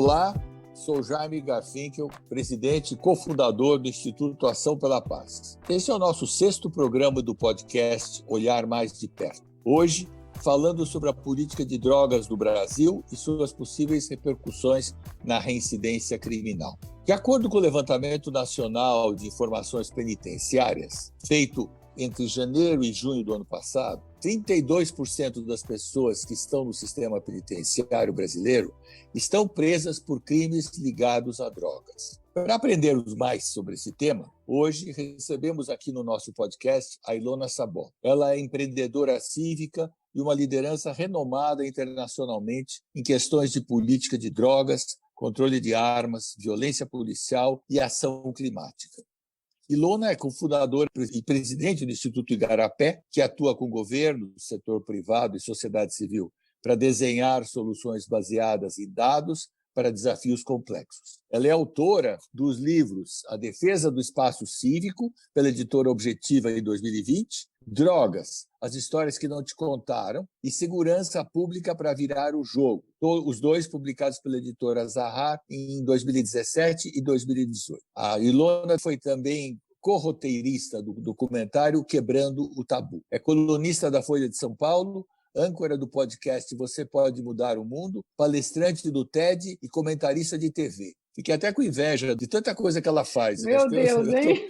Olá, sou Jaime Garfinkel, presidente e cofundador do Instituto Ação pela Paz. Esse é o nosso 6º programa do podcast Olhar Mais de Perto. Hoje, falando sobre a política de drogas do Brasil e suas possíveis repercussões na reincidência criminal. De acordo com o Levantamento Nacional de Informações Penitenciárias, feito entre janeiro e junho do ano passado, 32% das pessoas que estão no sistema penitenciário brasileiro estão presas por crimes ligados a drogas. Para aprendermos mais sobre esse tema, hoje recebemos aqui no nosso podcast a Ilona Sabot. Ela é empreendedora cívica e uma liderança renomada internacionalmente em questões de política de drogas, controle de armas, violência policial e ação climática. Ilona é cofundadora e presidente do Instituto Igarapé, que atua com o governo, setor privado e sociedade civil para desenhar soluções baseadas em dados para desafios complexos. Ela é autora dos livros A Defesa do Espaço Cívico, pela editora Objetiva em 2020, Drogas, as histórias que não te contaram, e Segurança Pública para virar o jogo, os dois publicados pela editora Zahar em 2017 e 2018. A Ilona foi também corroteirista do documentário Quebrando o Tabu. É colunista da Folha de São Paulo, âncora do podcast Você Pode Mudar o Mundo, palestrante do TED e comentarista de TV. Fiquei até com inveja de tanta coisa que ela faz. Meu Deus, hein?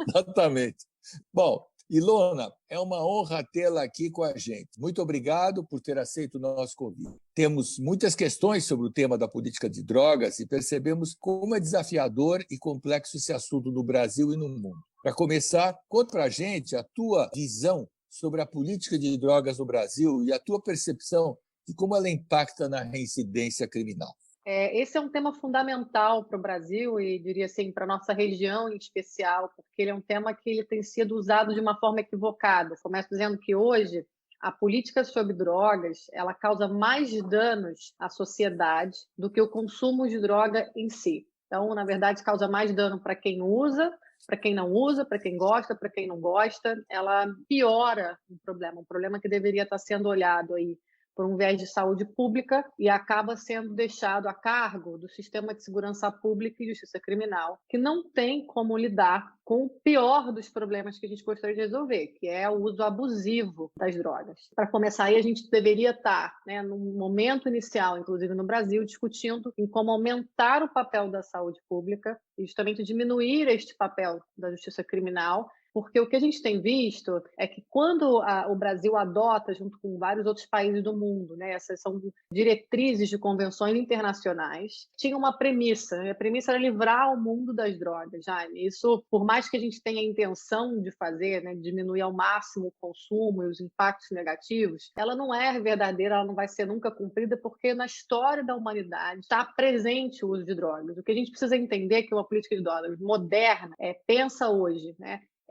Exatamente. Bom, Ilona, é uma honra tê-la aqui com a gente. Muito obrigado por ter aceito o nosso convite. Temos muitas questões sobre o tema da política de drogas e percebemos como é desafiador e complexo esse assunto no Brasil e no mundo. Para começar, conta para a gente a tua visão sobre a política de drogas no Brasil e a tua percepção de como ela impacta na reincidência criminal. Esse é um tema fundamental para o Brasil e, diria assim, para a nossa região em especial, porque ele é um tema que ele tem sido usado de uma forma equivocada. Começo dizendo que hoje a política sobre drogas ela causa mais danos à sociedade do que o consumo de droga em si. Então, na verdade, causa mais dano para quem usa, para quem não usa, para quem gosta, para quem não gosta. Ela piora um problema que deveria estar sendo olhado aí por um viés de saúde pública e acaba sendo deixado a cargo do Sistema de Segurança Pública e Justiça Criminal, que não tem como lidar com o pior dos problemas que a gente gostaria de resolver, que é o uso abusivo das drogas. Para começar aí, a gente deveria estar, no momento inicial, inclusive no Brasil, discutindo em como aumentar o papel da saúde pública e justamente diminuir este papel da justiça criminal, porque o que a gente tem visto é que quando o Brasil adota, junto com vários outros países do mundo, essas são diretrizes de convenções internacionais, tinha uma premissa, a premissa era livrar o mundo das drogas, Jaime. Isso, por mais que a gente tenha a intenção de fazer, diminuir ao máximo o consumo e os impactos negativos, ela não é verdadeira, ela não vai ser nunca cumprida, porque na história da humanidade está presente o uso de drogas. O que a gente precisa entender é que uma política de drogas moderna pensa hoje,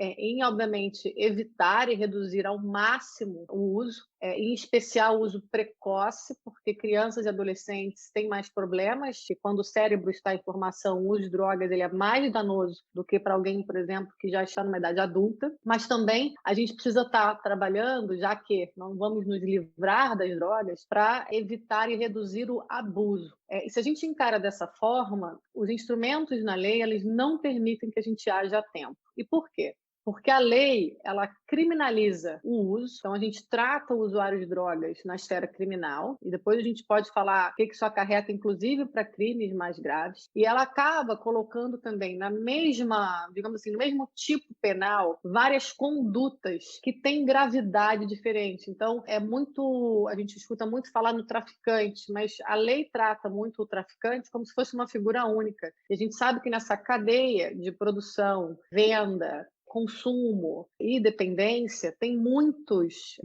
em, obviamente, evitar e reduzir ao máximo o uso, em especial o uso precoce, porque crianças e adolescentes têm mais problemas, e quando o cérebro está em formação, o uso de drogas ele é mais danoso do que para alguém, por exemplo, que já está numa idade adulta. Mas também a gente precisa estar trabalhando, já que não vamos nos livrar das drogas, para evitar e reduzir o abuso. E se a gente encara dessa forma, os instrumentos na lei eles não permitem que a gente haja a tempo. E por quê? Porque a lei, ela criminaliza o uso, então a gente trata o usuário de drogas na esfera criminal, e depois a gente pode falar o que isso acarreta, inclusive, para crimes mais graves, e ela acaba colocando também na mesma, digamos assim, no mesmo tipo penal, várias condutas que têm gravidade diferente. Então, a gente escuta muito falar no traficante, mas a lei trata muito o traficante como se fosse uma figura única, e a gente sabe que nessa cadeia de produção, venda, consumo e dependência, tem muitos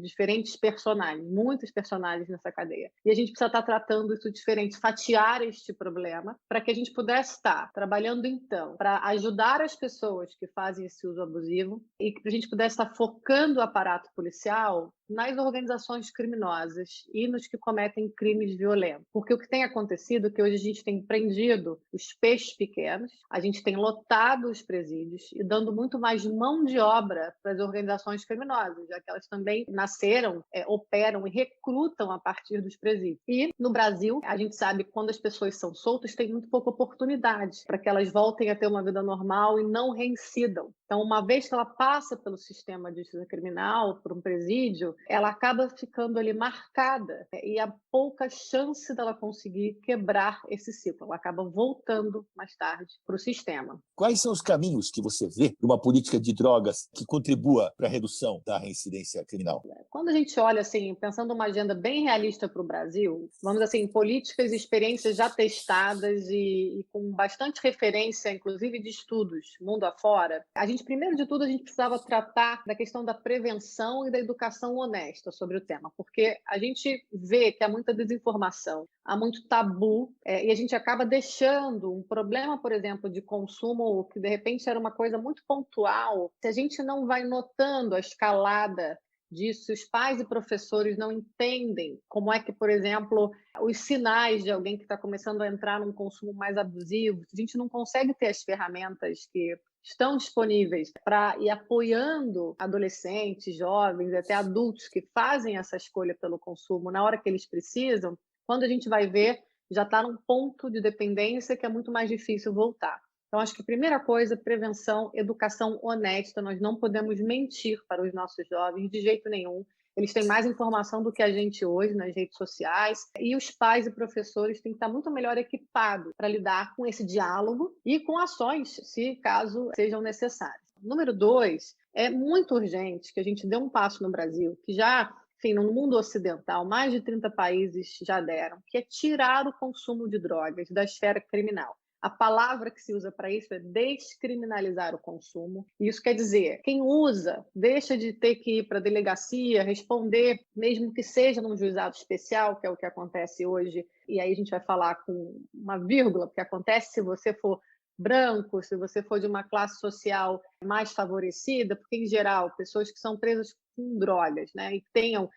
muitos personagens nessa cadeia. E a gente precisa estar tratando isso diferente, fatiar este problema, para que a gente pudesse estar trabalhando, então, para ajudar as pessoas que fazem esse uso abusivo e que a gente pudesse estar focando o aparato policial nas organizações criminosas e nos que cometem crimes violentos. Porque o que tem acontecido é que hoje a gente tem prendido os peixes pequenos, a gente tem lotado os presídios e dando muito mais mão de obra para as organizações criminosas, já que elas também nasceram, operam e recrutam a partir dos presídios. E no Brasil, a gente sabe que quando as pessoas são soltas, tem muito pouca oportunidade para que elas voltem a ter uma vida normal e não reincidam. Então, uma vez que ela passa pelo sistema de justiça criminal, por um presídio, ela acaba ficando ali marcada, e há pouca chance dela conseguir quebrar esse ciclo. Ela acaba voltando mais tarde para o sistema. Quais são os caminhos que você vê de uma política de drogas que contribua para a redução da reincidência criminal? Quando a gente olha, assim, pensando uma agenda bem realista para o Brasil, vamos assim, políticas e experiências já testadas e com bastante referência, inclusive de estudos mundo afora, a gente, primeiro de tudo, a gente precisava tratar da questão da prevenção e da educação honesta sobre o tema, porque a gente vê que há muita desinformação, há muito tabu, e a gente acaba deixando um problema, por exemplo, de consumo que de repente era uma coisa muito pontual. Se a gente não vai notando a escalada disso, os pais e professores não entendem como é que, por exemplo, os sinais de alguém que está começando a entrar num consumo mais abusivo, a gente não consegue ter as ferramentas que estão disponíveis para ir apoiando adolescentes, jovens, até adultos que fazem essa escolha pelo consumo na hora que eles precisam. Quando a gente vai ver, já está num ponto de dependência que é muito mais difícil voltar. Então, acho que a primeira coisa, prevenção, educação honesta. Nós não podemos mentir para os nossos jovens de jeito nenhum. Eles têm mais informação do que a gente hoje nas redes sociais. E os pais e professores têm que estar muito melhor equipados para lidar com esse diálogo e com ações, se caso sejam necessárias. Número 2, é muito urgente que a gente dê um passo no Brasil, que já, enfim, no mundo ocidental, mais de 30 países já deram, que é tirar o consumo de drogas da esfera criminal. A palavra que se usa para isso é descriminalizar o consumo. Isso quer dizer, quem usa deixa de ter que ir para a delegacia, responder, mesmo que seja num juizado especial, que é o que acontece hoje. E aí a gente vai falar com uma vírgula, porque acontece se você for branco, se você for de uma classe social mais favorecida, porque, em geral, pessoas que são presas com drogas, né, e tenham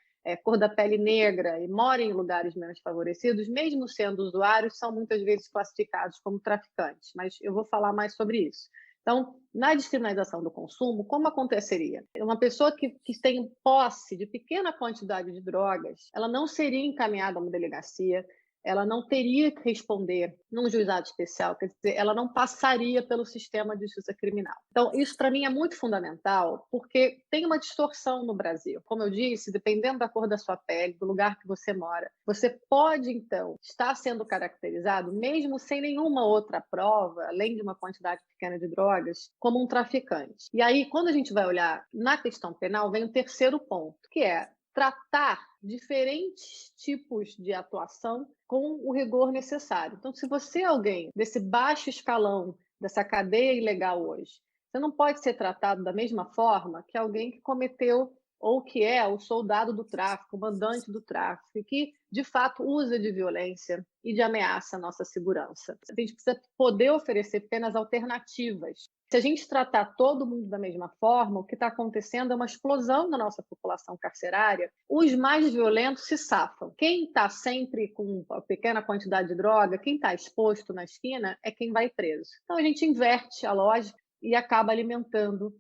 cor da pele negra e morem em lugares menos favorecidos, mesmo sendo usuários, são muitas vezes classificados como traficantes. Mas eu vou falar mais sobre isso. Então, na descriminalização do consumo, como aconteceria? Uma pessoa que tem posse de pequena quantidade de drogas, ela não seria encaminhada a uma delegacia, ela não teria que responder num juizado especial, quer dizer, ela não passaria pelo sistema de justiça criminal. Então, isso para mim é muito fundamental, porque tem uma distorção no Brasil. Como eu disse, dependendo da cor da sua pele, do lugar que você mora, você pode, então, estar sendo caracterizado, mesmo sem nenhuma outra prova, além de uma quantidade pequena de drogas, como um traficante. E aí, quando a gente vai olhar na questão penal, vem o terceiro ponto, que é tratar diferentes tipos de atuação com o rigor necessário. Então, se você é alguém desse baixo escalão, dessa cadeia ilegal hoje, você não pode ser tratado da mesma forma que alguém que cometeu ou que é o soldado do tráfico, o mandante do tráfico, e que, de fato, usa de violência e de ameaça à nossa segurança. A gente precisa poder oferecer penas alternativas. Se a gente tratar todo mundo da mesma forma, o que está acontecendo é uma explosão na nossa população carcerária. Os mais violentos se safam. Quem está sempre com uma pequena quantidade de droga, quem está exposto na esquina, é quem vai preso. Então, a gente inverte a lógica e acaba alimentando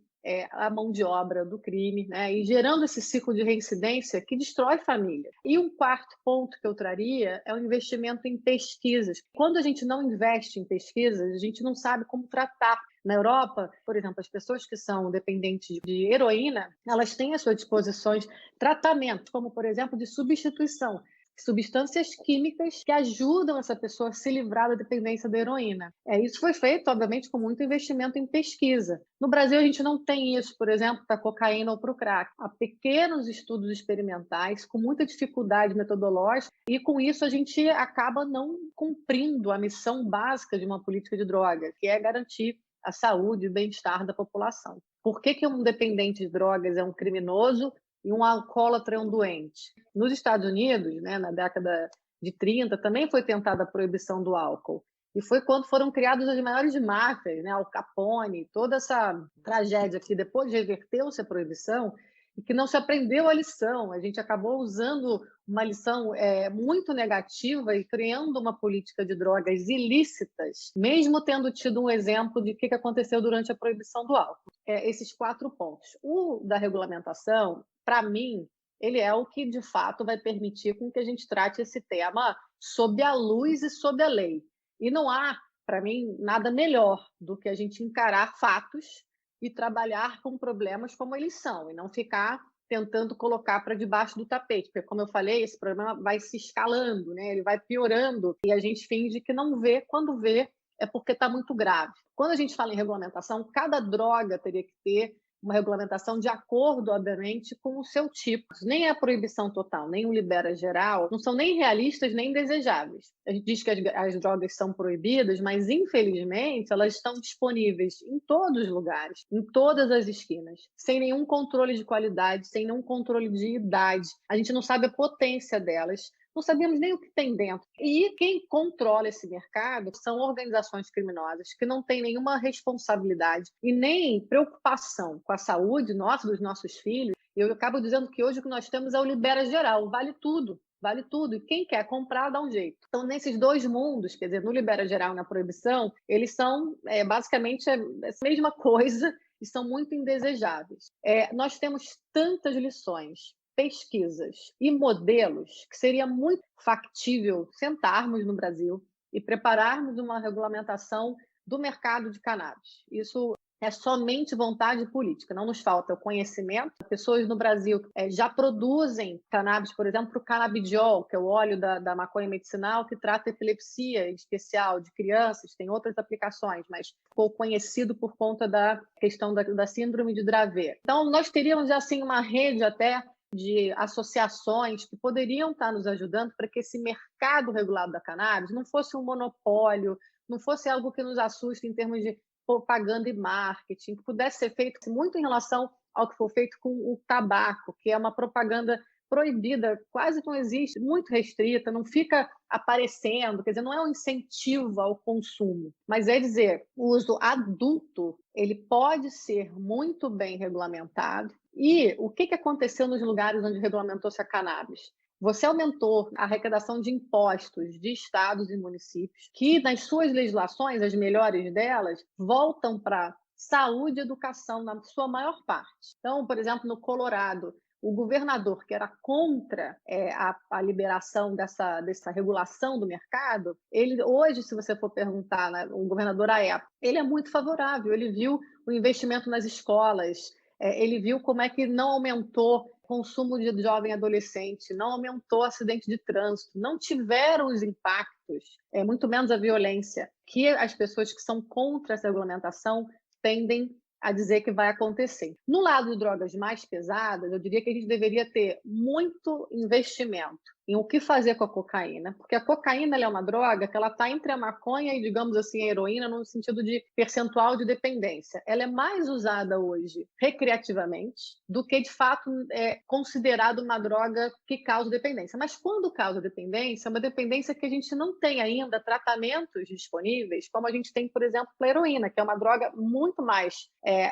a mão de obra do crime, né? E gerando esse ciclo de reincidência que destrói família. E um quarto ponto que eu traria é o investimento em pesquisas. Quando a gente não investe em pesquisas, a gente não sabe como tratar. Na Europa, por exemplo, as pessoas que são dependentes de heroína, elas têm à sua disposição tratamentos, como, por exemplo, de substituição, substâncias químicas que ajudam essa pessoa a se livrar da dependência da heroína. Isso foi feito, obviamente, com muito investimento em pesquisa. No Brasil, a gente não tem isso, por exemplo, para a cocaína ou para o crack. Há pequenos estudos experimentais, com muita dificuldade metodológica, e com isso a gente acaba não cumprindo a missão básica de uma política de drogas, que é garantir a saúde e o bem-estar da população. Por que um dependente de drogas é um criminoso e um alcoólatra é um doente? Nos Estados Unidos, né, na década de 30, também foi tentada a proibição do álcool. E foi quando foram criadas as maiores máfias, né, Al Capone, toda essa tragédia que depois reverteu-se a proibição. e que não se aprendeu a lição. A gente acabou usando uma lição muito negativa e criando uma política de drogas ilícitas, mesmo tendo tido um exemplo de o que aconteceu durante a proibição do álcool. Esses 4 pontos. O da regulamentação, para mim, ele é o que, de fato, vai permitir com que a gente trate esse tema sob a luz e sob a lei. E não há, para mim, nada melhor do que a gente encarar fatos e trabalhar com problemas como eles são, e não ficar tentando colocar para debaixo do tapete, porque, como eu falei, esse problema vai se escalando, né? Ele vai piorando, e a gente finge que não vê, quando vê é porque está muito grave. Quando a gente fala em regulamentação, cada droga teria que ter uma regulamentação de acordo, obviamente, com o seu tipo. Nem a proibição total, nem o libera geral, não são nem realistas nem desejáveis. A gente diz que as drogas são proibidas, mas, infelizmente, elas estão disponíveis em todos os lugares, em todas as esquinas, sem nenhum controle de qualidade, sem nenhum controle de idade. A gente não sabe a potência delas. Não sabemos nem o que tem dentro. E quem controla esse mercado são organizações criminosas que não têm nenhuma responsabilidade e nem preocupação com a saúde nossa, dos nossos filhos. Eu acabo dizendo que hoje o que nós temos é o libera geral, vale tudo. Vale tudo. E quem quer comprar, dá um jeito. Então, nesses 2 mundos, quer dizer, no libera geral e na proibição, eles são basicamente a mesma coisa e são muito indesejáveis. Nós temos tantas lições, pesquisas e modelos que seria muito factível sentarmos no Brasil e prepararmos uma regulamentação do mercado de cannabis. Isso é somente vontade política, não nos falta o conhecimento. Pessoas no Brasil já produzem cannabis, por exemplo, para o canabidiol, que é o óleo da maconha medicinal que trata epilepsia, em especial de crianças, tem outras aplicações, mas ficou conhecido por conta da questão da síndrome de Dravet. Então, nós teríamos assim uma rede até de associações que poderiam estar nos ajudando para que esse mercado regulado da cannabis não fosse um monopólio, não fosse algo que nos assuste em termos de propaganda e marketing, que pudesse ser feito muito em relação ao que foi feito com o tabaco, que é uma propaganda proibida, quase não existe, muito restrita, não fica aparecendo, quer dizer, não é um incentivo ao consumo, mas é dizer, o uso adulto, ele pode ser muito bem regulamentado. E o que aconteceu nos lugares onde regulamentou-se a cannabis? Você aumentou a arrecadação de impostos de estados e municípios, que nas suas legislações, as melhores delas, voltam para saúde e educação na sua maior parte. Então, por exemplo, no Colorado, o governador, que era contra a liberação dessa regulação do mercado, ele hoje, se você for perguntar, né, o governador à época, ele é muito favorável, ele viu o investimento nas escolas, ele viu como é que não aumentou o consumo de jovem adolescente, não aumentou acidente de trânsito, não tiveram os impactos, muito menos a violência, que as pessoas que são contra essa regulamentação tendem a dizer que vai acontecer. No lado de drogas mais pesadas, eu diria que a gente deveria ter muito investimento em o que fazer com a cocaína, porque a cocaína ela é uma droga que ela está entre a maconha e, digamos assim, a heroína no sentido de percentual de dependência. Ela é mais usada hoje recreativamente do que, de fato, é considerada uma droga que causa dependência. Mas quando causa dependência, é uma dependência que a gente não tem ainda tratamentos disponíveis, como a gente tem, por exemplo, a heroína, que é uma droga muito mais,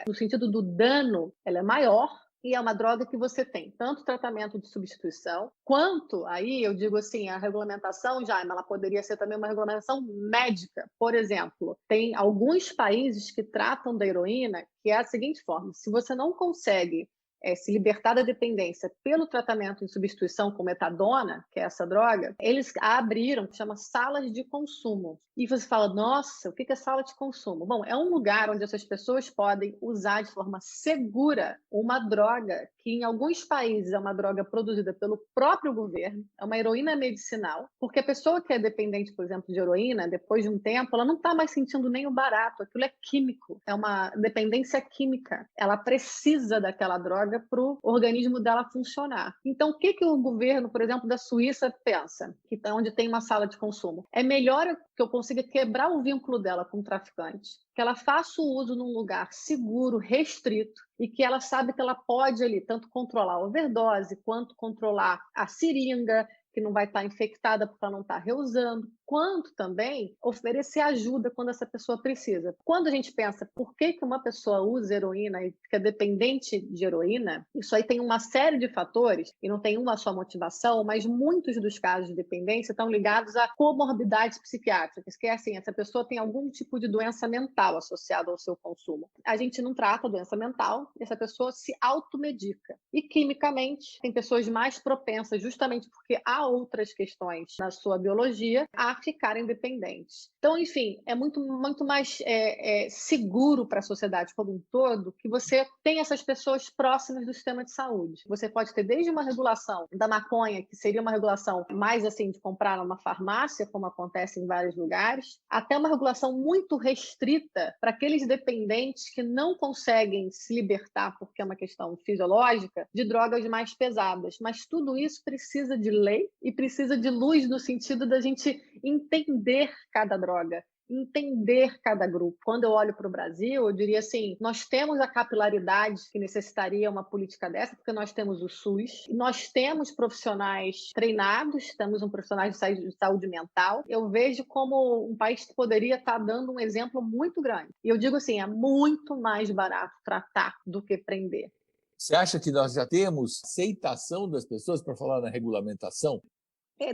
no sentido do dano, ela é maior, e é uma droga que você tem tanto tratamento de substituição, quanto, aí eu digo assim, a regulamentação, Jaime, ela poderia ser também uma regulamentação médica. Por exemplo, tem alguns países que tratam da heroína, que é a seguinte forma: se você não consegue se libertar da dependência pelo tratamento em substituição com metadona, que é essa droga, eles abriram, que chama salas de consumo. E você fala, nossa, o que é sala de consumo? Bom, é um lugar onde essas pessoas podem usar de forma segura uma droga que em alguns países é uma droga produzida pelo próprio governo, é uma heroína medicinal, porque a pessoa que é dependente, por exemplo, de heroína, depois de um tempo, ela não está mais sentindo nem o barato, aquilo é químico, é uma dependência química, ela precisa daquela droga para o organismo dela funcionar. Então, o que o governo, por exemplo, da Suíça pensa, que onde tem uma sala de consumo? É melhor que eu consiga quebrar o vínculo dela com o traficante, que ela faça o uso num lugar seguro, restrito, e que ela sabe que ela pode ali tanto controlar a overdose, quanto controlar a seringa, que não vai estar infectada porque ela não está reusando. quanto também oferecer ajuda quando essa pessoa precisa. Quando a gente pensa por que uma pessoa usa heroína e fica dependente de heroína, isso aí tem uma série de fatores, e não tem uma só motivação, mas muitos dos casos de dependência estão ligados a comorbidades psiquiátricas, que é assim, essa pessoa tem algum tipo de doença mental associada ao seu consumo. A gente não trata a doença mental, essa pessoa se automedica. E quimicamente, tem pessoas mais propensas, justamente porque há outras questões na sua biologia, a ficarem dependentes. Então, enfim, é muito mais seguro para a sociedade como um todo que você tem essas pessoas próximas do sistema de saúde. Você pode ter desde uma regulação da maconha, que seria uma regulação mais assim de comprar numa farmácia, como acontece em vários lugares, até uma regulação muito restrita para aqueles dependentes que não conseguem se libertar, porque é uma questão fisiológica, de drogas mais pesadas. Mas tudo isso precisa de lei e precisa de luz no sentido da gente entender cada droga, entender cada grupo. Quando eu olho para o Brasil, eu diria assim, nós temos a capilaridade que necessitaria uma política dessa, porque nós temos o SUS, nós temos profissionais treinados, temos um profissional de saúde mental. Eu vejo como um país que poderia estar dando um exemplo muito grande. E eu digo assim, é muito mais barato tratar do que prender. Você acha que nós já temos aceitação das pessoas para falar na regulamentação?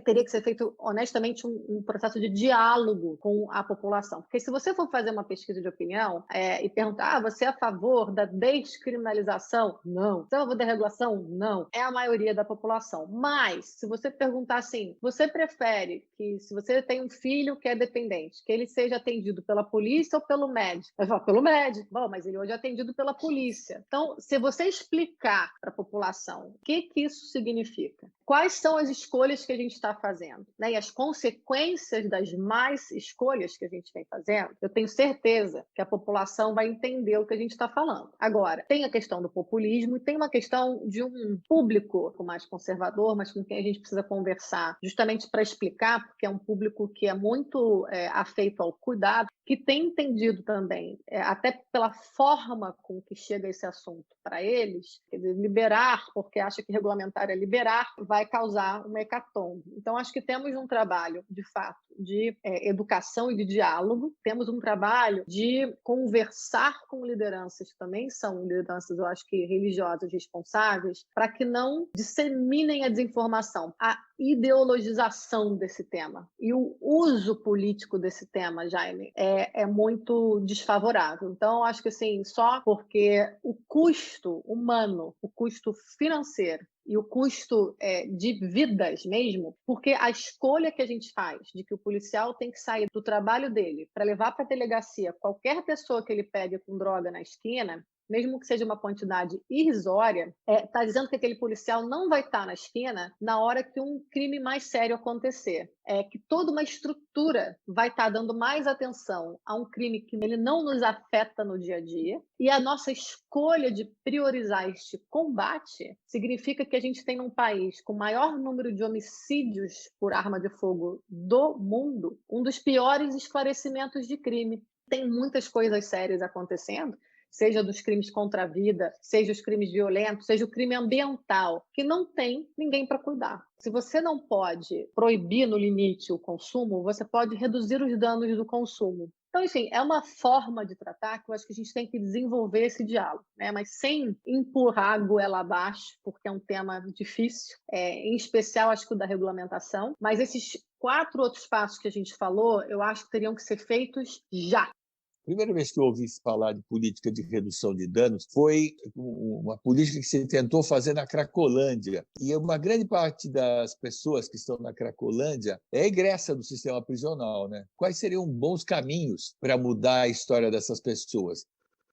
Teria que ser feito, honestamente, um processo de diálogo com a população. Porque se você for fazer uma pesquisa de opinião e perguntar, você é a favor da descriminalização? Não. Você é a favor da regulação? Não. É a maioria da população. Mas, se você perguntar assim, você prefere que, se você tem um filho que é dependente, que ele seja atendido pela polícia ou pelo médico? Eu falo, pelo médico. Bom, mas ele hoje é atendido pela polícia. Então, se você explicar para a população o que isso significa, quais são as escolhas que a gente está fazendo, né? E as consequências das más escolhas que a gente vem fazendo, eu tenho certeza que a população vai entender o que a gente está falando. Agora, tem a questão do populismo e tem uma questão de um público mais conservador, mas com quem a gente precisa conversar, justamente para explicar, porque é um público que é muito afeito ao cuidado, que tem entendido também, até pela forma com que chega esse assunto para eles, quer dizer, liberar, porque acha que regulamentar é liberar, vai causar uma hecatombe. Então, acho que temos um trabalho, de fato, de educação e de diálogo, temos um trabalho de conversar com lideranças, que também são lideranças, eu acho que religiosas responsáveis, para que não disseminem a desinformação, a ideologização desse tema. E o uso político desse tema, Jaime, é muito desfavorável. Então, acho que assim, só porque o custo humano, o custo financeiro e o custo de vidas mesmo, porque a escolha que a gente faz de que o policial tem que sair do trabalho dele para levar para a delegacia qualquer pessoa que ele pegue com droga na esquina, mesmo que seja uma quantidade irrisória, está dizendo que aquele policial não vai estar na esquina na hora que um crime mais sério acontecer. Que toda uma estrutura vai estar dando mais atenção a um crime que ele não nos afeta no dia a dia, e a nossa escolha de priorizar este combate significa que a gente tem um país com o maior número de homicídios por arma de fogo do mundo, um dos piores esclarecimentos de crime. Tem muitas coisas sérias acontecendo, seja dos crimes contra a vida, seja os crimes violentos, seja o crime ambiental, que não tem ninguém para cuidar. Se você não pode proibir no limite o consumo, você pode reduzir os danos do consumo. Então, enfim, é uma forma de tratar que eu acho que a gente tem que desenvolver esse diálogo, né? Mas sem empurrar a goela abaixo, porque é um tema difícil, em especial acho que o da regulamentação, mas esses 4 outros passos que a gente falou, eu acho que teriam que ser feitos já. A primeira vez que eu ouvi falar de política de redução de danos foi uma política que se tentou fazer na Cracolândia. E uma grande parte das pessoas que estão na Cracolândia é egressa do sistema prisional, né? Quais seriam bons caminhos para mudar a história dessas pessoas?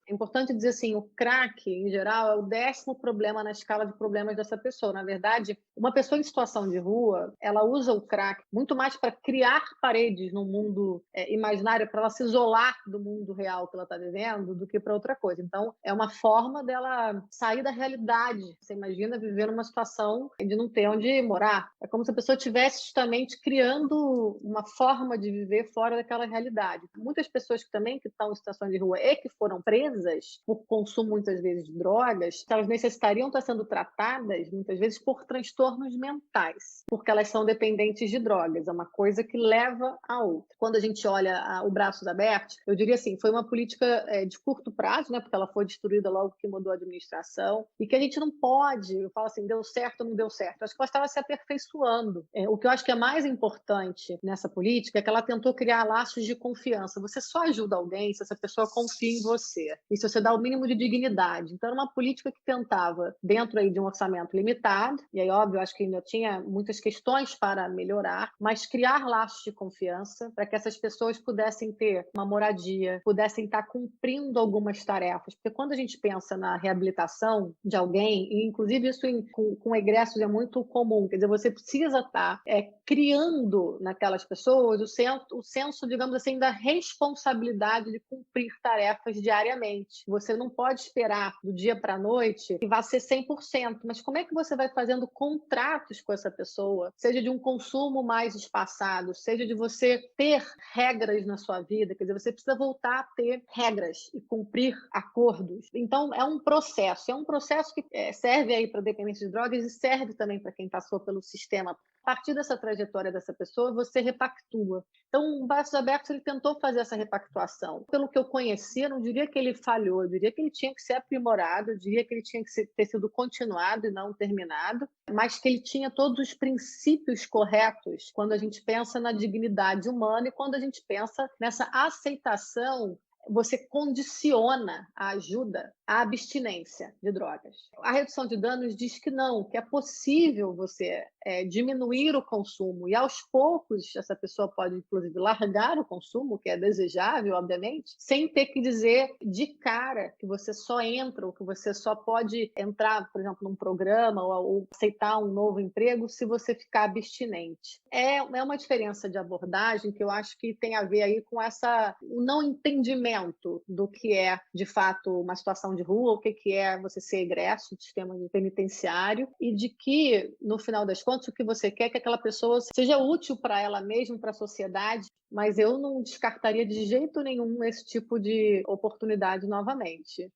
É importante dizer assim, o crack, em geral, é o 10º problema na escala de problemas dessa pessoa. Na verdade, uma pessoa em situação de rua, ela usa o crack muito mais para criar paredes no mundo imaginário, para ela se isolar do mundo real que ela está vivendo, do que para outra coisa. Então, é uma forma dela sair da realidade. Você imagina viver numa situação de não ter onde morar. É como se a pessoa estivesse justamente criando uma forma de viver fora daquela realidade. Muitas pessoas que também estão em situação de rua e que foram presas, presas por consumo, muitas vezes, de drogas, elas necessitariam estar sendo tratadas, muitas vezes, por transtornos mentais, porque elas são dependentes de drogas. É uma coisa que leva a outra. Quando a gente olha o Braços Abertos, eu diria assim, foi uma política de curto prazo, né, porque ela foi destruída logo que mudou a administração, e que a gente não pode, eu falo assim, deu certo ou não deu certo. Acho que ela estava se aperfeiçoando. O que eu acho que é mais importante nessa política é que ela tentou criar laços de confiança. Você só ajuda alguém se essa pessoa confia em você, e se você dá o mínimo de dignidade. Então, era uma política que tentava, dentro aí de um orçamento limitado, e aí, óbvio, acho que ainda tinha muitas questões para melhorar, mas criar laços de confiança para que essas pessoas pudessem ter uma moradia, pudessem estar cumprindo algumas tarefas. Porque quando a gente pensa na reabilitação de alguém, e inclusive isso com egressos é muito comum, quer dizer, você precisa estar criando naquelas pessoas o senso, digamos assim, da responsabilidade de cumprir tarefas diariamente. Você não pode esperar do dia para a noite que vá ser 100%, mas como é que você vai fazendo contratos com essa pessoa, seja de um consumo mais espaçado, seja de você ter regras na sua vida, quer dizer, você precisa voltar a ter regras e cumprir acordos. Então, é um processo que serve aí para dependentes de drogas e serve também para quem passou pelo sistema. A partir dessa trajetória dessa pessoa, você repactua. Então, o Braços Abertos ele tentou fazer essa repactuação. Pelo que eu conheci, eu não diria que ele falhou, eu diria que ele tinha que ser aprimorado, eu diria que ele tinha que ter sido continuado e não terminado, mas que ele tinha todos os princípios corretos quando a gente pensa na dignidade humana e quando a gente pensa nessa aceitação. Você condiciona a ajuda à abstinência de drogas. A redução de danos diz que não, que é possível você diminuir o consumo e aos poucos essa pessoa pode inclusive largar o consumo, que é desejável, obviamente, sem ter que dizer de cara que você só entra ou que você só pode entrar, por exemplo, num programa ou aceitar um novo emprego se você ficar abstinente. É uma diferença de abordagem que eu acho que tem a ver aí com o não entendimento do que é, de fato, uma situação de rua, o que é você ser egresso do sistema penitenciário e de que, no final das contas, o que você quer é que aquela pessoa seja útil para ela mesma, para a sociedade, mas eu não descartaria de jeito nenhum esse tipo de oportunidade novamente.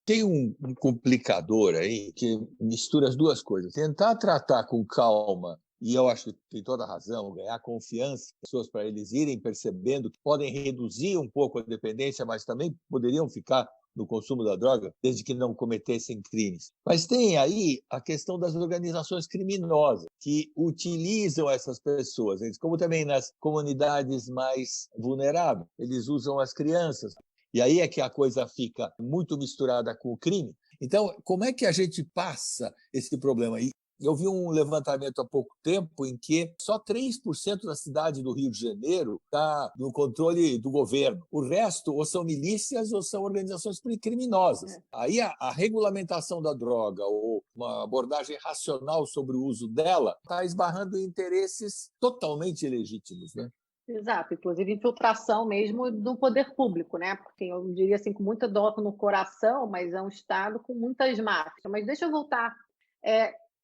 Tem um complicador aí que mistura as duas coisas. Tentar tratar com calma, e eu acho que tem toda a razão, ganhar confiança das pessoas para eles irem percebendo que podem reduzir um pouco a dependência, mas também poderiam ficar no consumo da droga, desde que não cometessem crimes. Mas tem aí a questão das organizações criminosas, que utilizam essas pessoas, como também nas comunidades mais vulneráveis. Eles usam as crianças. E aí é que a coisa fica muito misturada com o crime. Então, como é que a gente passa esse problema? Eu vi um levantamento há pouco tempo em que só 3% da cidade do Rio de Janeiro está no controle do governo. O resto ou são milícias ou são organizações criminosas. Aí a regulamentação da droga ou uma abordagem racional sobre o uso dela está esbarrando em interesses totalmente ilegítimos, né? Exato, inclusive infiltração mesmo do poder público, né? Porque eu diria assim, com muita dor no coração, mas é um Estado com muitas máfias. Mas deixa eu voltar.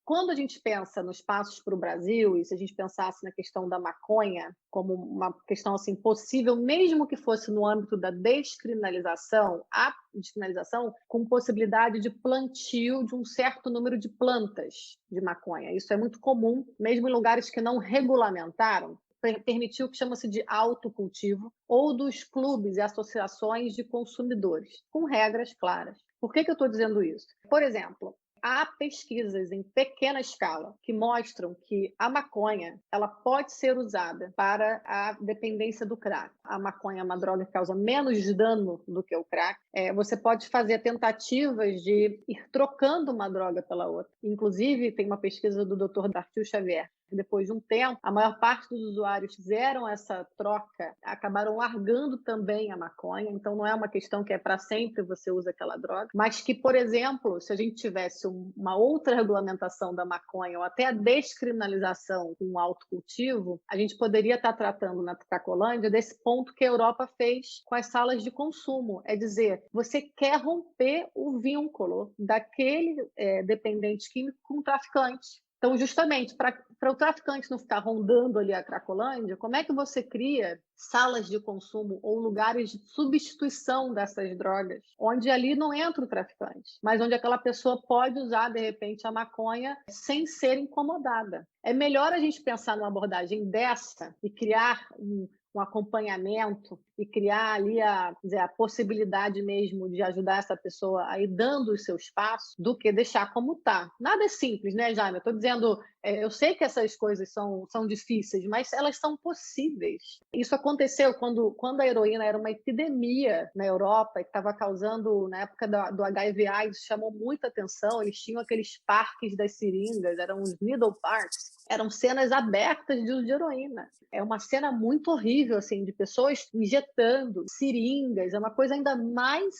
Quando a gente pensa nos passos para o Brasil, e se a gente pensasse na questão da maconha como uma questão assim, possível, mesmo que fosse no âmbito da descriminalização, a descriminalização com possibilidade de plantio de um certo número de plantas de maconha. Isso é muito comum, mesmo em lugares que não regulamentaram, permitiu o que chama-se de autocultivo, ou dos clubes e associações de consumidores, com regras claras. Por que eu estou dizendo isso? Por exemplo, há pesquisas em pequena escala que mostram que a maconha ela pode ser usada para a dependência do crack. A maconha é uma droga que causa menos dano do que o crack. Você pode fazer tentativas de ir trocando uma droga pela outra. Inclusive, tem uma pesquisa do Dr. Dartil Xavier. Depois de um tempo, a maior parte dos usuários fizeram essa troca, acabaram largando também a maconha, então não é uma questão que é para sempre você usa aquela droga, mas que, por exemplo, se a gente tivesse uma outra regulamentação da maconha ou até a descriminalização com o autocultivo, a gente poderia estar tratando na Cracolândia desse ponto que a Europa fez com as salas de consumo, é dizer, você quer romper o vínculo daquele dependente químico com o traficante. Então, justamente, para o traficante não ficar rondando ali a Cracolândia, como é que você cria salas de consumo ou lugares de substituição dessas drogas, onde ali não entra o traficante, mas onde aquela pessoa pode usar, de repente, a maconha sem ser incomodada? É melhor a gente pensar numa abordagem dessa e criar um acompanhamento e criar ali a possibilidade mesmo de ajudar essa pessoa a ir dando o seu espaço, do que deixar como está. Nada é simples, né, Jaime? Eu estou dizendo, eu sei que essas coisas são difíceis, mas elas são possíveis. Isso aconteceu quando a heroína era uma epidemia na Europa, que estava causando, na época do HIV/AIDS, chamou muita atenção. Eles tinham aqueles parques das seringas, eram os needle parks, eram cenas abertas de uso de heroína. É uma cena muito horrível, assim, de pessoas injetando seringas. É uma coisa ainda mais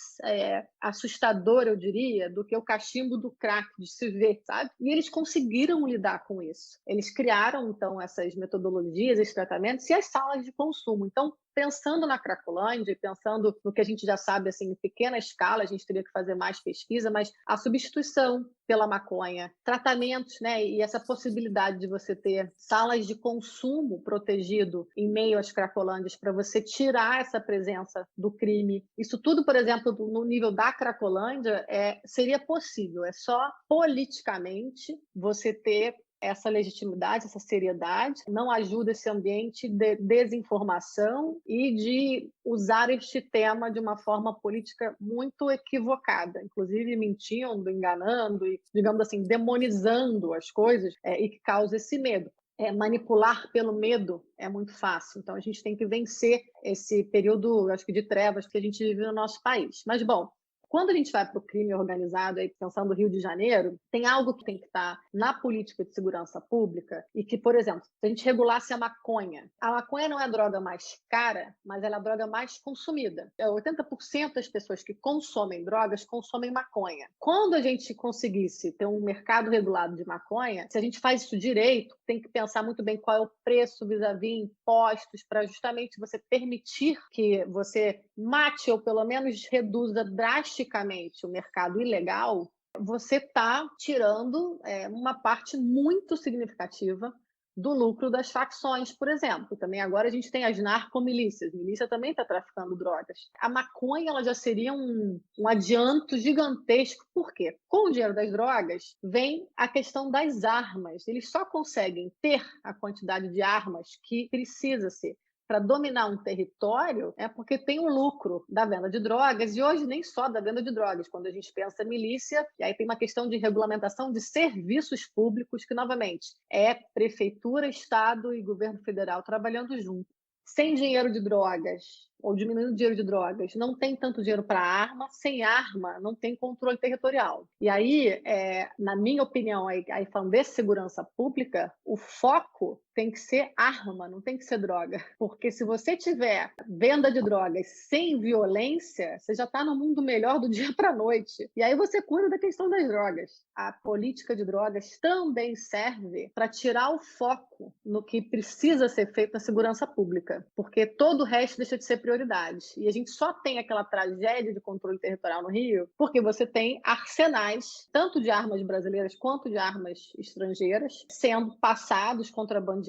assustadora, eu diria, do que o cachimbo do crack, de se ver, sabe? E eles conseguiram lidar com isso. Eles criaram, então, essas metodologias, esses tratamentos e as salas de consumo. Então, pensando na Cracolândia, pensando no que a gente já sabe, assim, em pequena escala, a gente teria que fazer mais pesquisa, mas a substituição pela maconha, tratamentos, né, e essa possibilidade de você ter salas de consumo protegido em meio às Cracolândias para você tirar essa presença do crime. Isso tudo, por exemplo, no nível da Cracolândia, seria possível. É só politicamente você ter essa legitimidade, essa seriedade. Não ajuda esse ambiente de desinformação e de usar este tema de uma forma política muito equivocada, inclusive mentindo, enganando e, digamos assim, demonizando as coisas, e que causa esse medo. Manipular pelo medo é muito fácil. Então, a gente tem que vencer esse período, acho que, de trevas que a gente vive no nosso país. Mas, bom, quando a gente vai para o crime organizado, aí, pensando no Rio de Janeiro, tem algo que tem que estar na política de segurança pública e que, por exemplo, se a gente regulasse a maconha não é a droga mais cara, mas ela é a droga mais consumida. 80% das pessoas que consomem drogas consomem maconha. Quando a gente conseguisse ter um mercado regulado de maconha, se a gente faz isso direito, tem que pensar muito bem qual é o preço vis-à-vis impostos, para justamente você permitir que você mate ou pelo menos reduza drasticamente o mercado ilegal. Você está tirando uma parte muito significativa do lucro das facções, por exemplo. Também agora a gente tem as narcomilícias. Milícia também está traficando drogas. A maconha ela já seria um adianto gigantesco. Por quê? Com o dinheiro das drogas vem a questão das armas. Eles só conseguem ter a quantidade de armas que precisa ser para dominar um território, porque tem o lucro da venda de drogas, e hoje nem só da venda de drogas. Quando a gente pensa em milícia, e aí tem uma questão de regulamentação de serviços públicos, que, novamente, é prefeitura, Estado e governo federal trabalhando junto. Sem dinheiro de drogas, ou diminuindo o dinheiro de drogas, não tem tanto dinheiro para arma. Sem arma, não tem controle territorial. E aí, na minha opinião, aí falando de segurança pública, o foco tem que ser arma, não tem que ser droga. Porque se você tiver venda de drogas sem violência, você já está no mundo melhor do dia para a noite. E aí você cuida da questão das drogas. A política de drogas também serve para tirar o foco no que precisa ser feito na segurança pública, porque todo o resto deixa de ser prioridade. E a gente só tem aquela tragédia de controle territorial no Rio porque você tem arsenais, tanto de armas brasileiras quanto de armas estrangeiras, sendo passados, contrabandeados,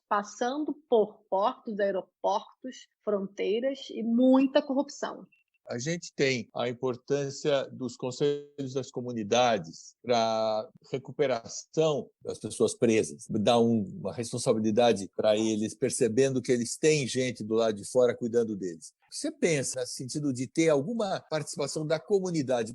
passando por portos, aeroportos, fronteiras e muita corrupção. A gente tem a importância dos conselhos das comunidades para a recuperação das pessoas presas, dar uma responsabilidade para eles, percebendo que eles têm gente do lado de fora cuidando deles. Você pensa no sentido de ter alguma participação da comunidade?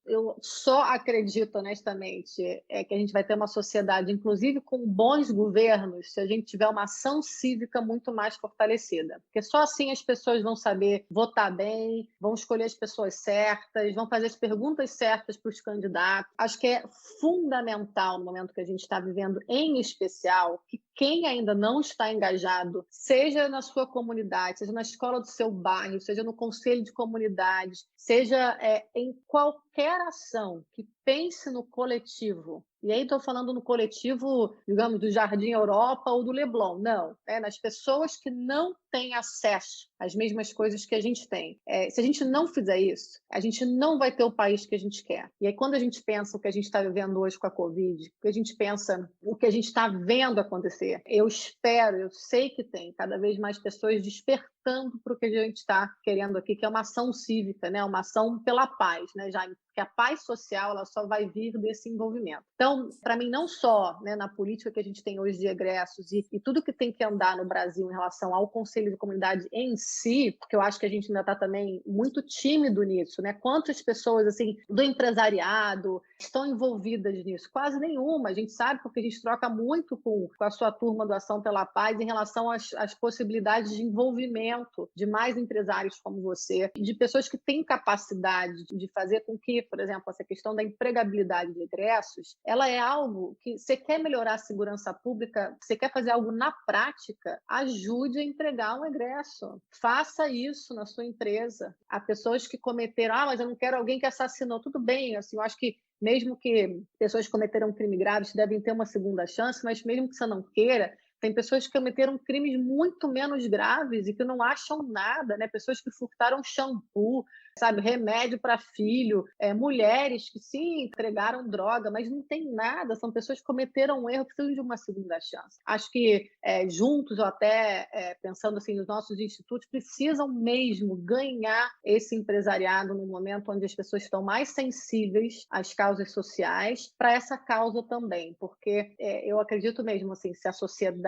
Eu só acredito, honestamente, que a gente vai ter uma sociedade, inclusive com bons governos, se a gente tiver uma ação cívica muito mais fortalecida. Porque só assim as pessoas vão saber votar bem, vão escolher as pessoas certas, vão fazer as perguntas certas para os candidatos. Acho que é fundamental, no momento que a gente está vivendo, em especial, que quem ainda não está engajado, seja na sua comunidade, seja na escola do seu bairro, seja no conselho de comunidade, seja em qualquer ação que pense no coletivo. E aí estou falando no coletivo, digamos, do Jardim Europa ou do Leblon. Não, nas pessoas que não têm acesso as mesmas coisas que a gente tem. Se a gente não fizer isso, a gente não vai ter o país que a gente quer. E aí, quando a gente pensa o que a gente está vivendo hoje com a Covid, o que a gente pensa, o que a gente está vendo acontecer, eu sei que tem cada vez mais pessoas despertando para o que a gente está querendo aqui, que é uma ação cívica, né? Uma ação pela paz, né, Jaime? Porque a paz social ela só vai vir desse envolvimento. Então, para mim, não só, né, na política que a gente tem hoje de egressos e tudo que tem que andar no Brasil em relação ao Conselho de Comunidade em si, porque eu acho que a gente ainda está também muito tímido nisso, né? Quantas pessoas assim do empresariado estão envolvidas nisso? Quase nenhuma. A gente sabe porque a gente troca muito com a sua turma do Ação pela Paz em relação às possibilidades de envolvimento de mais empresários como você, de pessoas que têm capacidade de fazer com que, por exemplo, essa questão da empregabilidade de egressos, ela é algo que você quer melhorar a segurança pública, você quer fazer algo na prática, ajude a empregar um egresso. Faça isso na sua empresa. Há pessoas que cometeram, mas eu não quero alguém que assassinou. Tudo bem, assim, eu acho que mesmo que pessoas que cometeram crime graves devem ter uma segunda chance, mas mesmo que você não queira, tem pessoas que cometeram crimes muito menos graves e que não acham nada, né? Pessoas que furtaram shampoo, sabe, remédio para filho, mulheres que sim entregaram droga, mas não tem nada, são pessoas que cometeram um erro, precisam de uma segunda chance. Acho que juntos, ou até pensando assim nos nossos institutos, precisam mesmo ganhar esse empresariado no momento onde as pessoas estão mais sensíveis às causas sociais, para essa causa também, porque eu acredito mesmo assim, se a sociedade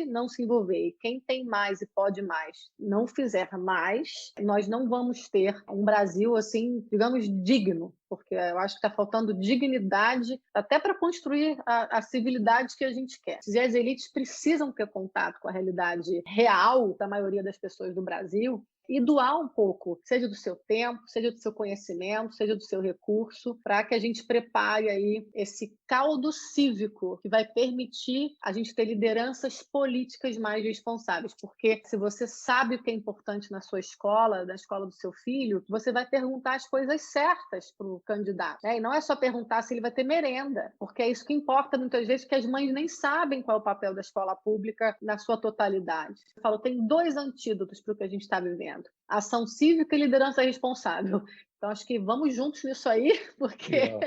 não se envolver e quem tem mais e pode mais não fizer mais, nós não vamos ter um Brasil, assim, digamos, digno, porque eu acho que está faltando dignidade até para construir a civilidade que a gente quer. E as elites precisam ter contato com a realidade real da maioria das pessoas do Brasil e doar um pouco, seja do seu tempo, seja do seu conhecimento, seja do seu recurso, para que a gente prepare aí esse caldo cívico que vai permitir a gente ter lideranças políticas mais responsáveis. Porque se você sabe o que é importante na sua escola, na escola do seu filho, você vai perguntar as coisas certas para o candidato. E não é só perguntar se ele vai ter merenda, porque é isso que importa muitas vezes, que as mães nem sabem qual é o papel da escola pública na sua totalidade. Eu falo, tem 2 antídotos para o que a gente está vivendo: ação cívica e liderança responsável. Então, acho que vamos juntos nisso aí, porque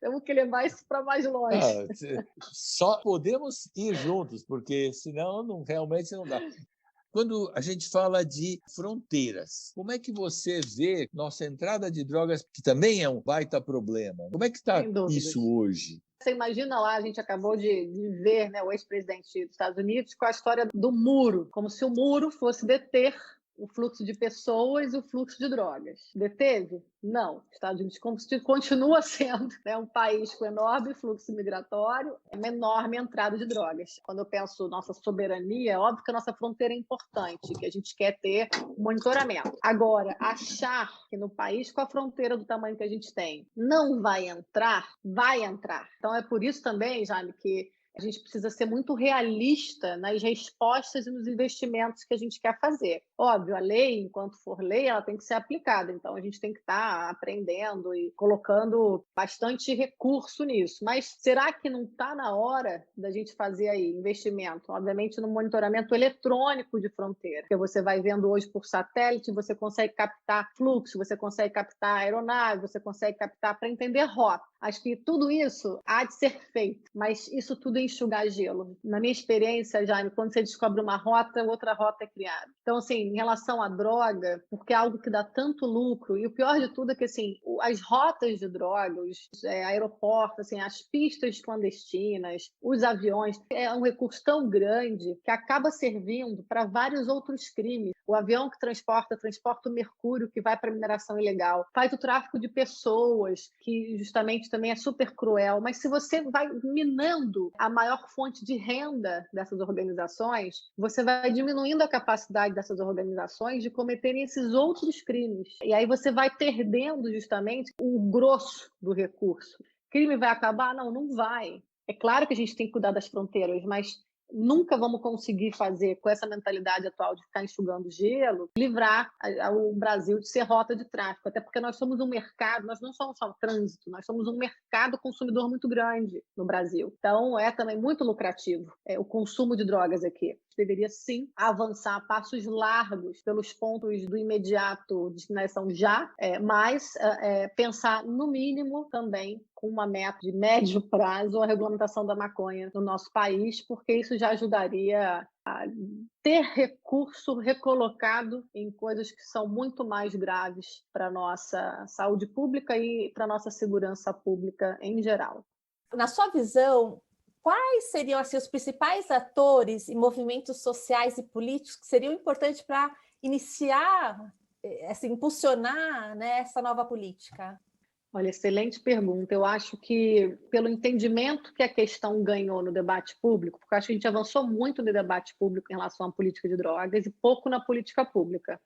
temos que levar isso para mais longe. Só podemos ir juntos, porque senão realmente não dá. Quando a gente fala de fronteiras, como é que você vê nossa entrada de drogas, que também é um baita problema? Como é que está isso hoje? Você imagina lá, a gente acabou de ver, né, o ex-presidente dos Estados Unidos com a história do muro, como se o muro fosse deter o fluxo de pessoas e o fluxo de drogas. Deteve? Não. Os Estados Unidos continua sendo, né, um país com enorme fluxo migratório e uma enorme entrada de drogas. Quando eu penso nossa soberania, é óbvio que a nossa fronteira é importante, que a gente quer ter monitoramento. Agora, achar que no país com a fronteira do tamanho que a gente tem não vai entrar, vai entrar. Então é por isso também, Jaime, que a gente precisa ser muito realista nas respostas e nos investimentos que a gente quer fazer. Óbvio, a lei, enquanto for lei, ela tem que ser aplicada. Então, a gente tem que estar aprendendo e colocando bastante recurso nisso. Mas será que não está na hora da gente fazer aí investimento? Obviamente, no monitoramento eletrônico de fronteira. Porque você vai vendo hoje por satélite, você consegue captar fluxo, você consegue captar aeronave, você consegue captar para entender rota. Acho que tudo isso há de ser feito, mas isso tudo é enxugar gelo. Na minha experiência, Jaime, quando você descobre uma rota, outra rota é criada. Então, assim, em relação à droga, porque é algo que dá tanto lucro, e o pior de tudo é que, assim, as rotas de droga, os aeroportos, assim, as pistas clandestinas, os aviões, é um recurso tão grande que acaba servindo para vários outros crimes. O avião que transporta o mercúrio que vai para a mineração ilegal, faz o tráfico de pessoas, que justamente também é super cruel. Mas se você vai minando a maior fonte de renda dessas organizações, você vai diminuindo a capacidade dessas organizações de cometerem esses outros crimes. E aí você vai perdendo justamente o grosso do recurso. O crime vai acabar? Não, não vai. É claro que a gente tem que cuidar das fronteiras, mas nunca vamos conseguir fazer, com essa mentalidade atual de ficar enxugando gelo, livrar o Brasil de ser rota de tráfico, até porque nós somos um mercado, nós não somos só um trânsito, nós somos um mercado consumidor muito grande no Brasil. Então, é também muito lucrativo o consumo de drogas aqui. deveria sim avançar a passos largos pelos pontos do imediato de destinação já, mas pensar no mínimo também com uma meta de médio prazo a regulamentação da maconha no nosso país, porque isso já ajudaria a ter recurso recolocado em coisas que são muito mais graves para a nossa saúde pública e para a nossa segurança pública em geral. Na sua visão, quais seriam assim, os principais atores e movimentos sociais e políticos que seriam importantes para iniciar, assim, impulsionar, né, essa nova política? Olha, excelente pergunta. Eu acho que, pelo entendimento que a questão ganhou no debate público, porque eu acho que a gente avançou muito no debate público em relação à política de drogas e pouco na política pública.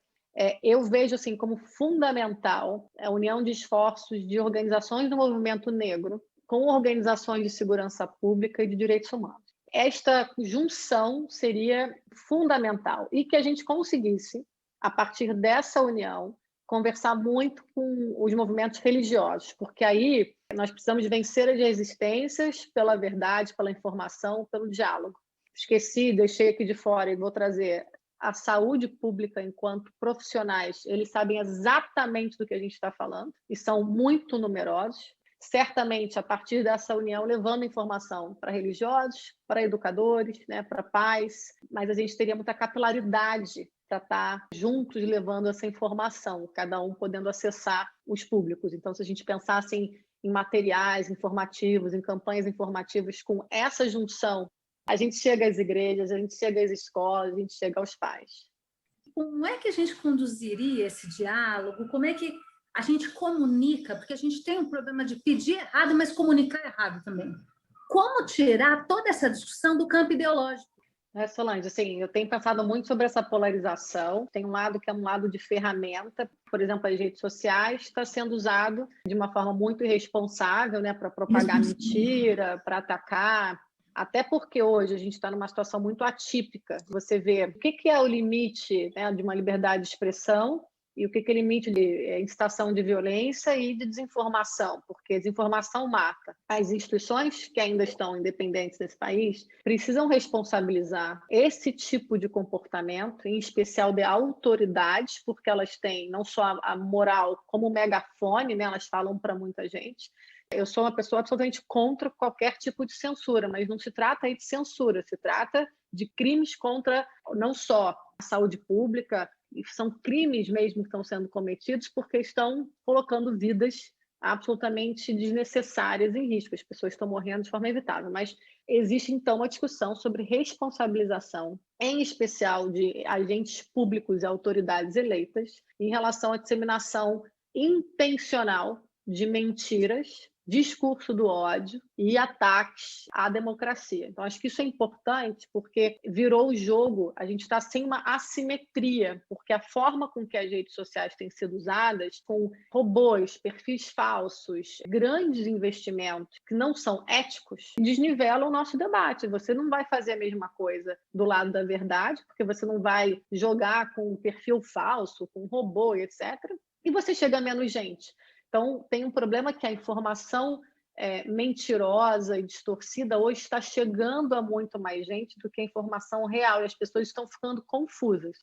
Eu vejo assim como fundamental a união de esforços de organizações do movimento negro com organizações de segurança pública e de direitos humanos. Esta junção seria fundamental e que a gente conseguisse, a partir dessa união, conversar muito com os movimentos religiosos, porque aí nós precisamos vencer as resistências pela verdade, pela informação, pelo diálogo. Esqueci, deixei aqui de fora e vou trazer a saúde pública enquanto profissionais. Eles sabem exatamente do que a gente está falando e são muito numerosos. Certamente, a partir dessa união, levando informação para religiosos, para educadores, né, para pais, mas a gente teria muita capilaridade para estar juntos levando essa informação, cada um podendo acessar os públicos. Então, se a gente pensasse em materiais informativos, em campanhas informativas com essa junção, a gente chega às igrejas, a gente chega às escolas, a gente chega aos pais. Como é que a gente conduziria esse diálogo? Como é que a gente comunica? Porque a gente tem um problema de pedir errado, mas comunicar errado também. Como tirar toda essa discussão do campo ideológico? Solange, assim, eu tenho pensado muito sobre essa polarização. Tem um lado que é um lado de ferramenta, por exemplo, as redes sociais está sendo usado de uma forma muito irresponsável, né, para propagar mentira, para atacar. Até porque hoje a gente está numa situação muito atípica. Você vê o que é o limite, né, de uma liberdade de expressão e o que é o limite de incitação de violência e de desinformação, porque a desinformação mata. As instituições que ainda estão independentes nesse país precisam responsabilizar esse tipo de comportamento, em especial de autoridades, porque elas têm não só a moral como o megafone, né, elas falam para muita gente. Eu sou uma pessoa absolutamente contra qualquer tipo de censura, mas não se trata aí de censura, se trata de crimes contra não só a saúde pública, e são crimes mesmo que estão sendo cometidos porque estão colocando vidas absolutamente desnecessárias em risco. As pessoas estão morrendo de forma evitável, mas existe então uma discussão sobre responsabilização, em especial de agentes públicos e autoridades eleitas, em relação à disseminação intencional de mentiras, discurso do ódio e ataques à democracia. Então, acho que isso é importante porque virou o jogo, a gente está sem uma assimetria, porque a forma com que as redes sociais têm sido usadas, com robôs, perfis falsos, grandes investimentos que não são éticos, desnivelam o nosso debate. Você não vai fazer a mesma coisa do lado da verdade, porque você não vai jogar com um perfil falso, com um robô, etc. E você chega a menos gente. Então, tem um problema que a informação mentirosa e distorcida hoje está chegando a muito mais gente do que a informação real, e as pessoas estão ficando confusas.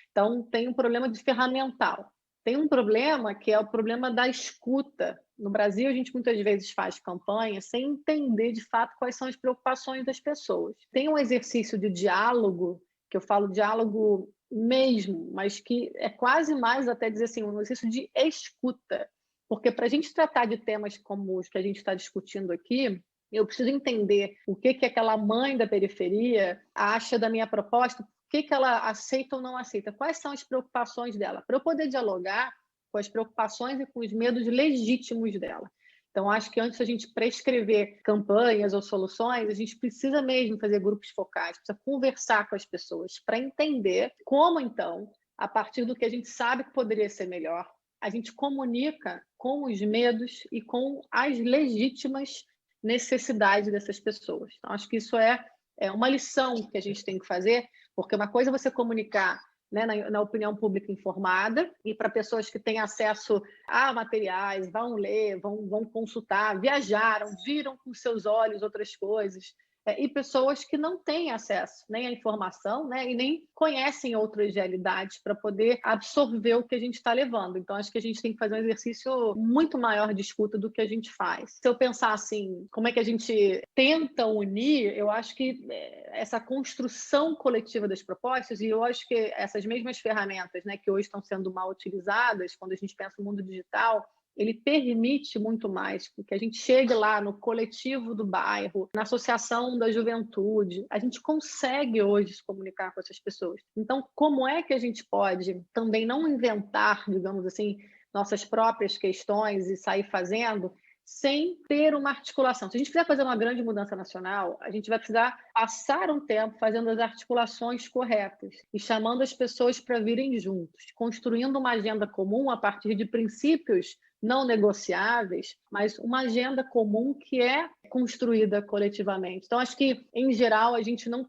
Então, tem um problema de ferramental. Tem um problema que é o problema da escuta. No Brasil, a gente muitas vezes faz campanha sem entender, de fato, quais são as preocupações das pessoas. Tem um exercício de diálogo, que eu falo diálogo mesmo, mas que é quase mais até dizer assim, um exercício de escuta. Porque para a gente tratar de temas como os que a gente está discutindo aqui, eu preciso entender o que aquela mãe da periferia acha da minha proposta, o que ela aceita ou não aceita, quais são as preocupações dela, para eu poder dialogar com as preocupações e com os medos legítimos dela. Então, acho que antes da gente prescrever campanhas ou soluções, a gente precisa mesmo fazer grupos focais, precisa conversar com as pessoas para entender como, então, a partir do que a gente sabe que poderia ser melhor, a gente comunica com os medos e com as legítimas necessidades dessas pessoas. Então, acho que isso é uma lição que a gente tem que fazer, porque uma coisa é você comunicar, né, na opinião pública informada e para pessoas que têm acesso a materiais, vão ler, vão consultar, viajaram, viram com seus olhos outras coisas, e pessoas que não têm acesso nem à informação, né, e nem conhecem outras realidades para poder absorver o que a gente está levando. Então, acho que a gente tem que fazer um exercício muito maior de escuta do que a gente faz. Se eu pensar assim, como é que a gente tenta unir, eu acho que essa construção coletiva das propostas, e eu acho que essas mesmas ferramentas, né, que hoje estão sendo mal utilizadas, quando a gente pensa no mundo digital, ele permite muito mais que a gente chegue lá no coletivo do bairro, na associação da juventude. A gente consegue hoje se comunicar com essas pessoas. Então, como é que a gente pode também não inventar, digamos assim, nossas próprias questões e sair fazendo sem ter uma articulação? Se a gente quiser fazer uma grande mudança nacional, a gente vai precisar passar um tempo fazendo as articulações corretas e chamando as pessoas para virem juntos, construindo uma agenda comum a partir de princípios não negociáveis, mas uma agenda comum que é construída coletivamente. Então, acho que, em geral, a gente não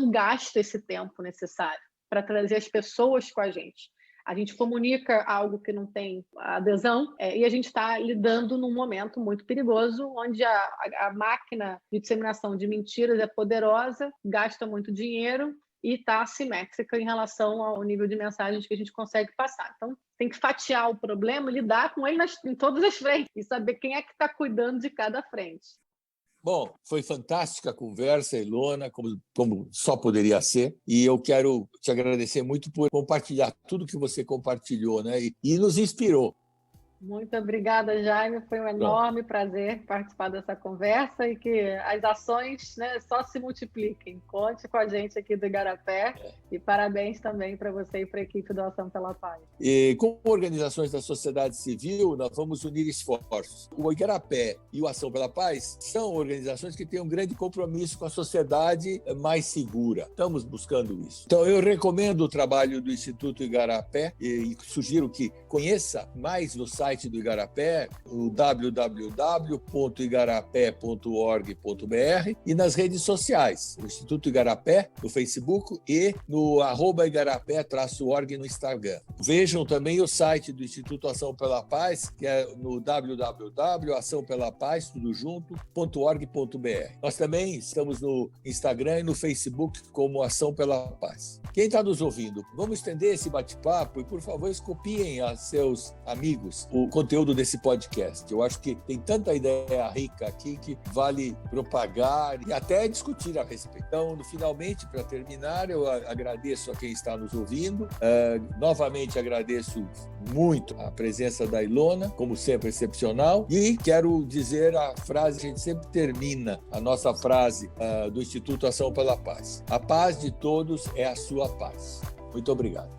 gasta esse tempo necessário para trazer as pessoas com a gente. A gente comunica algo que não tem adesão e a gente está lidando num momento muito perigoso, onde a máquina de disseminação de mentiras é poderosa, gasta muito dinheiro e está assimétrica em relação ao nível de mensagens que a gente consegue passar. Então, tem que fatiar o problema, lidar com ele em todas as frentes e saber quem é que está cuidando de cada frente. Bom, foi fantástica a conversa, Ilona, como só poderia ser, e eu quero te agradecer muito por compartilhar tudo que você compartilhou, né? E nos inspirou. Muito obrigada, Jaime. Foi um enorme prazer participar dessa conversa e que as ações, né, só se multipliquem. Conte com a gente aqui do Igarapé e parabéns também para você e para a equipe do Ação pela Paz. E com organizações da sociedade civil, nós vamos unir esforços. O Igarapé e o Ação pela Paz são organizações que têm um grande compromisso com a sociedade mais segura. Estamos buscando isso. Então, eu recomendo o trabalho do Instituto Igarapé e sugiro que conheça mais no site do Igarapé, o www.igarapé.org.br e nas redes sociais, o Instituto Igarapé no Facebook e no @igarapé-org no Instagram. Vejam também o site do Instituto Ação pela Paz, que é no www.açãopelapaz.org.br. Nós também estamos no Instagram e no Facebook como Ação pela Paz. Quem está nos ouvindo, vamos estender esse bate-papo e, por favor, copiem a seus amigos o conteúdo desse podcast. Eu acho que tem tanta ideia rica aqui que vale propagar e até discutir a respeito. Então, finalmente, para terminar, eu agradeço a quem está nos ouvindo. Novamente, agradeço muito a presença da Ilona, como sempre, excepcional. E quero dizer a frase que a gente sempre termina, a nossa frase do Instituto Ação pela Paz. A paz de todos é a sua paz. Muito obrigado.